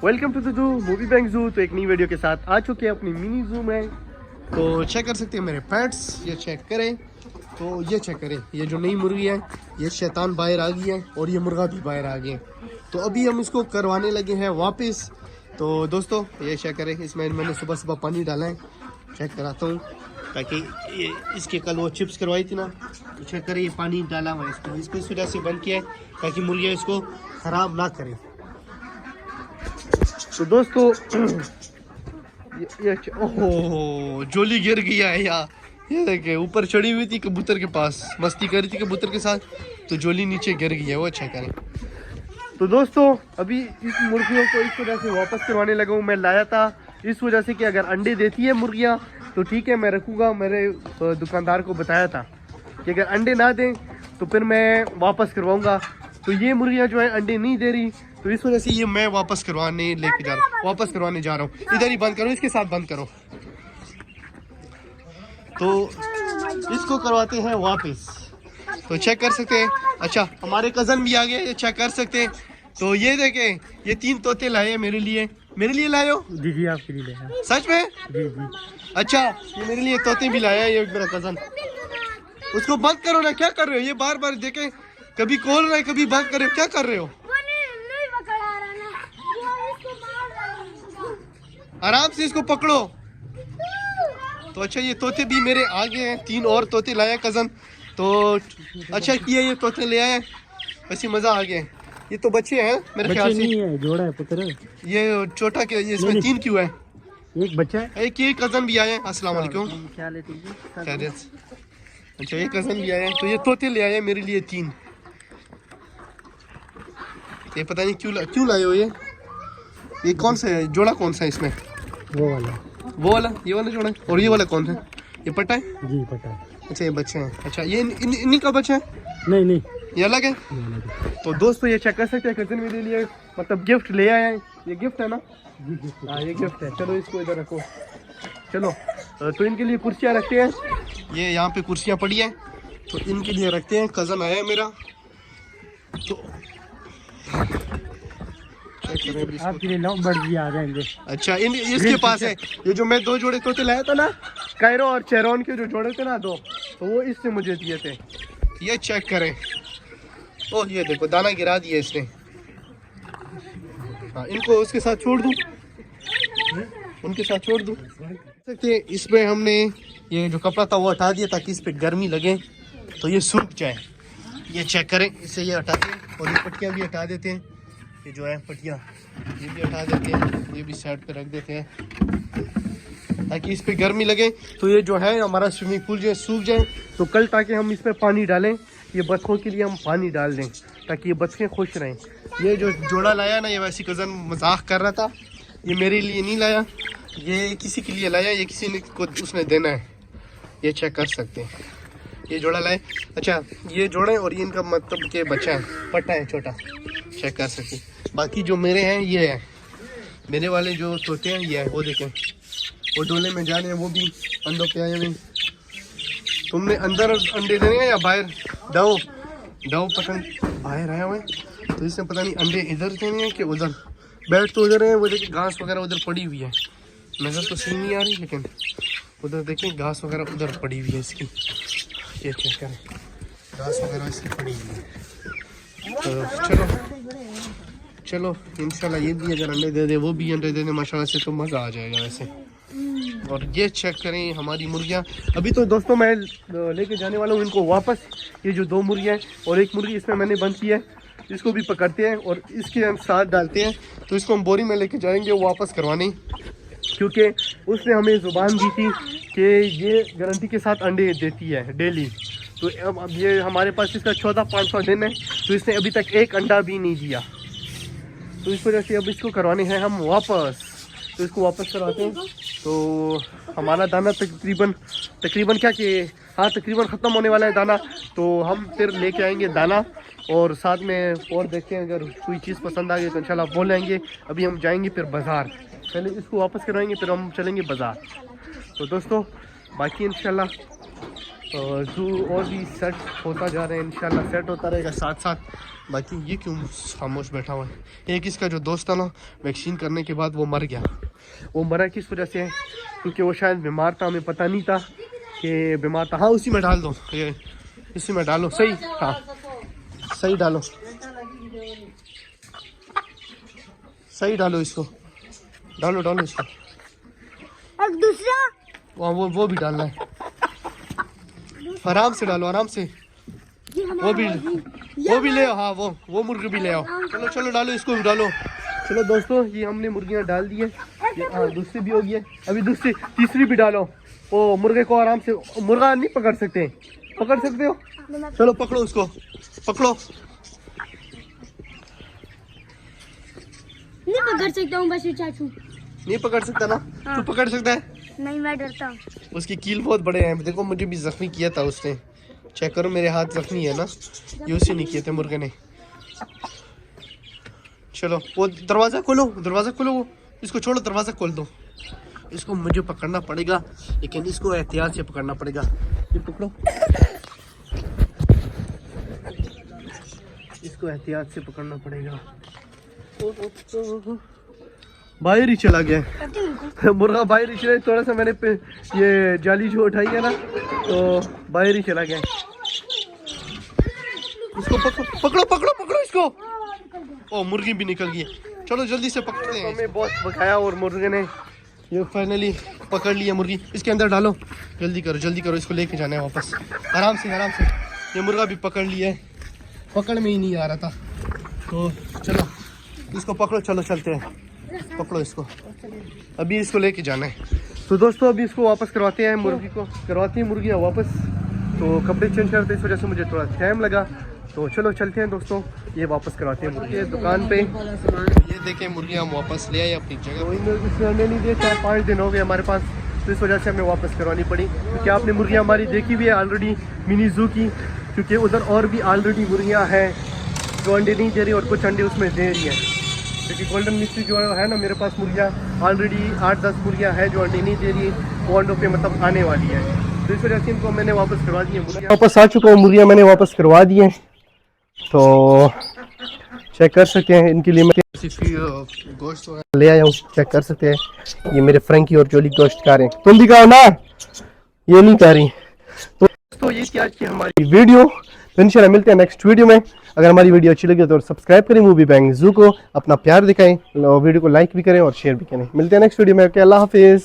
Welcome to the zoo movie bank zoo. तो एक नई वीडियो के साथ आ चुके हैं अपनी मिनी जू में। तो चेक कर सकते हैं मेरे पेट्स, ये चेक करें। तो ये चेक करें, ये जो नई मुर्गी है ये शैतान बाहर आ गई है और ये मुर्गा भी बाहर आ गए। तो अभी हम इसको करवाने लगे हैं वापस। तो दोस्तों ये चेक करें, इसमें मैंने सुबह सुबह पानी डाला है, चेक कराता हूँ ताकि ये इसके कल वो चिप्स करवाई थी ना, तो चेक करें ये पानी डाला हुआ है इसको इस वजह से बंद किया है ताकि मुर्गियाँ इसको ख़राब ना करें। तो दोस्तों ये ओह जोली गिर गया है यार, ये देखिए ऊपर चढ़ी हुई थी कबूतर के पास, मस्ती कर रही थी कबूतर के साथ, तो जोली नीचे गिर गई है, वो चेक करें। तो दोस्तों अभी इस मुर्गियों को इस वजह से वापस करवाने लगा हूँ। मैं लाया था इस वजह से कि अगर अंडे देती है मुर्गियाँ तो ठीक है मैं रखूँगा। मेरे दुकानदार को बताया था कि अगर अंडे ना दें तो फिर मैं वापस करवाऊँगा। तो ये मुर्गियाँ जो है अंडे नहीं दे रही, तो इस वजह से ये मैं वापस करवाने जा रहा हूँ। इधर ही बंद करो, इसके साथ बंद करो। तो इसको करवाते हैं वापस। तो चेक कर सकते हैं। अच्छा हमारे कज़न भी आ गए, ये चेक कर सकते हैं। तो ये देखें, ये 3 तोते लाए हैं मेरे लिए लाए हो? जी जी आपके लिए लाया। सच में? जी जी। अच्छा ये मेरे लिए तोते भी लाया है ये मेरा कज़न। उसको बंद करो ना, क्या कर रहे हो? ये बार बार देखें, कभी खोल रहे कभी बंद कर रहे हो, क्या कर रहे हो? आराम से इसको पकड़ो। तो अच्छा ये तोते भी मेरे आगे हैं, 3 और तोते लाए हैं कज़न। तो अच्छा किया ये तोते ले आए, वैसे मज़ा आ गया। ये तो बच्चे हैं मेरे ख्याल से, नहीं है, जोड़ा है पुत्र है। ये छोटा क्या, ये इसमें 3 क्यों है? एक बच्चा है, एक ये कज़न भी आए हैं। अस्सलाम वालेकुम। क्या लेते हैं? अच्छा ये कज़न भी आए हैं। तो ये तोते ले आए हैं मेरे लिए 3। ये पता नहीं क्यों लाए हो ये कौन सा है जोड़ा, कौन सा है इसमें? वो वाला ये वाला जोड़ा है। और ये वाला कौन है? ये पट्टा है? जी पता है। अच्छा ये बच्चे हैं। अच्छा ये इन्हीं का बच्चा है? नहीं ये अलग है। तो दोस्तों ये चेक कर सकते हैं, कज़न मेरे लिए मतलब गिफ्ट ले आए हैं। ये गिफ्ट है ना? हाँ ये गिफ्ट है। चलो इसको इधर रखो। चलो तो इनके लिए कुर्सियाँ रखते हैं। ये यहाँ पे कुर्सियाँ पड़ी हैं तो इनके लिए रखते हैं। कज़न आया है मेरा, तो आपके लिए बर्जी आ जाएंगे। अच्छा इसके पास है ये जो मैं 2 जोड़े तोते लाया था ना, कायरो और चेरोन के जो जोड़े थे ना 2, तो वो इससे मुझे दिए थे। ये चेक करें। ओह ये देखो दाना गिरा दिया इसने। हाँ इनको उसके साथ छोड़ दूँ, उनके साथ छोड़ दूँ। सकते इसमें हमने ये जो कपड़ा था वो हटा दिया ताकि इस पे गर्मी लगे तो ये सूख जाए। ये चेक करें, इससे ये हटाते हैं और ये पट्टियाँ भी हटा देते हैं। ये जो है पट्टियाँ ये भी हटा देते हैं, ये भी साइड पे रख देते हैं ताकि इस पे गर्मी लगे। तो ये जो है हमारा स्विमिंग पूल जो है सूख जाए। तो कल ताकि हम इस पे पानी डालें, ये बच्चों के लिए हम पानी डाल दें ताकि ये बच्चे खुश रहें। ये जो जोड़ा लाया ना, ये वैसे कज़न मजाक कर रहा था, ये मेरे लिए नहीं लाया, ये किसी के लिए लाया, ये किसी ने को उसने देना है। ये चेक कर सकते हैं, ये जोड़ा लाए। अच्छा ये जोड़ा है और ये इनका मतलब के बच्चा है, पट्टा है छोटा, चेक कर सकते हैं। बाकी जो मेरे हैं ये है, मेरे वाले जो तोते हैं ये है, वो देखें वो डोले में जा रहे हैं, वो भी अंडों पे आए हुए। तुमने अंदर अंडे देने हैं या बाहर? डव पसंद बाहर आया हुआ है, तो इसमें पता नहीं अंडे इधर देने हैं कि उधर। बैठ तो उधर है, वो देखिए घास वगैरह उधर पड़ी हुई है, नज़र तो सही नहीं आ रही, लेकिन उधर देखें घास वगैरह उधर पड़ी हुई है इसकी। ये चेक करें, घास वगैरह इसकी पड़ी हुई है। तो चलो इंशाल्लाह ये भी अगर अंडे दे दे, वो भी अंडे दे दे माशाल्लाह से, तो मज़ा आ जाएगा वैसे। और ये चेक करें हमारी मुर्गियाँ। अभी तो दोस्तों मैं लेके जाने वाला हूँ इनको वापस। ये जो 2 मुर्गियाँ हैं और एक मुर्गी इसमें मैंने बंद की है, इसको भी पकड़ते हैं और इसके हम साथ डालते हैं। तो इसको हम बोरी में लेके जाएंगे वापस करवाने, क्योंकि उसने हमें ज़ुबान दी थी कि ये गारंटी के साथ अंडे देती है डेली। तो अब ये हमारे पास इसका 14-500 दिन है, तो इसने अभी तक एक अंडा भी नहीं दिया। तो इस वजह से अब इसको करवाने हैं हम वापस। तो इसको वापस करवाते हैं। तो हमारा दाना तकरीबन क्या कि हाँ तकरीबन ख़त्म होने वाला है दाना। तो हम फिर लेके आएंगे दाना और साथ में और देखते हैं अगर कोई चीज़ पसंद आ गई तो इंशाल्लाह बोल लेंगे। अभी हम जाएंगे फिर बाज़ार, पहले इसको वापस करवाएंगे फिर हम चलेंगे बाज़ार। तो दोस्तों बाकी इंशाल्लाह जू और भी सेट होता जा रहा है, इंशाल्लाह सेट होता रहेगा साथ साथ। बाकी ये क्यों खामोश बैठा हुआ है? एक इसका जो दोस्त था ना, वैक्सीन करने के बाद वो मर गया। वो मरा किस वजह से? क्योंकि वो शायद बीमार था, हमें पता नहीं था कि बीमार था। हाँ उसी में डाल दो, ये इसी में डालो, सही, हाँ सही डालो, सही डालो इसको, डालो डालो इसको। और दूसरा वो भी डालना है, आराम से डालो, आराम से। वो भी ले आओ, हाँ वो मुर्गी भी ले आओ। चलो चलो डालो, इसको भी डालो। चलो दोस्तों, ये हमने मुर्गियाँ डाल दी है, हाँ दूसरी भी होगी है, अभी दूसरी तीसरी भी डालो। वो मुर्गे को आराम से, मुर्गा नहीं पकड़ सकते, पकड़ सकते हो? चलो पकड़ो उसको, पकड़ो। नहीं पकड़ सकता हूँ बस चाचू। नहीं पकड़ सकता ना? हाँ। तू पकड़ सकता है? नहीं मैं डरता हूँ। उसकी कील बहुत बड़े हैं, देखो मुझे भी जख्मी किया था उसने, चेक करो मेरे हाथ जख्मी है ना, ये उसी नहीं किए थे मुर्गे ने। चलो वो दरवाज़ा खोलो, दरवाज़ा खोलो, वो इसको छोड़ो, दरवाज़ा खोल दो। इसको मुझे पकड़ना पड़ेगा, लेकिन इसको एहतियात से पकड़ना पड़ेगा। ये पकड़ो, इसको एहतियात से पकड़ना पड़ेगा। बाहर ही चला गया मुर्गा, बाहर ही चला। थोड़ा सा मैंने ये जाली जो उठाई है ना, तो बाहर ही चला गया। इसको पकड़ो पकड़ो पकड़ो पकड़ो इसको। ओ मुर्गी भी निकल गई, चलो जल्दी से पकड़ते हैं। हमें बहुत भगाया और मुर्गे ने ये फाइनली पकड़ लिया मुर्गी। इसके अंदर डालो, जल्दी करो, इसको लेके जाना है वापस। आराम से आराम से। ये मुर्गा भी पकड़ लिया है, पकड़ में ही नहीं आ रहा था, तो चलो इसको पकड़ो, चलो चलते हैं, पकड़ो इसको, अभी इसको लेके जाना है। तो दोस्तों अभी इसको वापस करवाते हैं, मुर्गी को करवाती है मुर्गियाँ वापस। तो कपड़े चेंज करते, इस वजह से मुझे थोड़ा टाइम लगा। तो चलो चलते हैं दोस्तों, ये वापस करवाते हैं मुर्गी दुकान पे। ये देखें मुर्गियाँ हम वापस ले आए अपनी जगह। तो इन्होंने अंडे नहीं दिए, 4-5 दिन हो गए हमारे पास, तो इस वजह से हमें वापस करवानी पड़ी। क्योंकि आपने मुर्गियाँ हमारी देखी भी है ऑलरेडी मिनी जू की, क्योंकि उधर और भी ऑलरेडी मुर्गियाँ हैं जो अंडे नहीं दे रही और कुछ अंडे उसमें दे रही हैं। क्योंकि गोल्डन मिस्ट्री जो है ना, मेरे पास मुर्गियाँ ऑलरेडी 8-10 मुर्गियाँ हैं जो अंडे नहीं दे रही, वो अंडों पे मतलब आने वाली है। तो इस वजह से इनको मैंने वापस करवा दी है। वापस आ चुका हूँ, मुर्गियाँ मैंने वापस करवा दी हैं। तो चेक कर सकते हैं, इनके लिए मैं गोश्त ले आया हूँ, चेक कर सकते हैं। ये मेरे फ्रेंकी और जोली गोश्त खा रहे हैं, तुम भी खाओ ना, ये नहीं खा रही। तो ये थी आज की हमारी वीडियो। तो इंशाल्लाह मिलते हैं नेक्स्ट वीडियो में। अगर हमारी वीडियो अच्छी लगी तो सब्सक्राइब करें मूवी बैंग जू को, अपना प्यार दिखाएं, वीडियो को लाइक भी करें और शेयर भी करें। मिलते हैं नेक्स्ट वीडियो में। ओके, अल्लाह हाफिज़।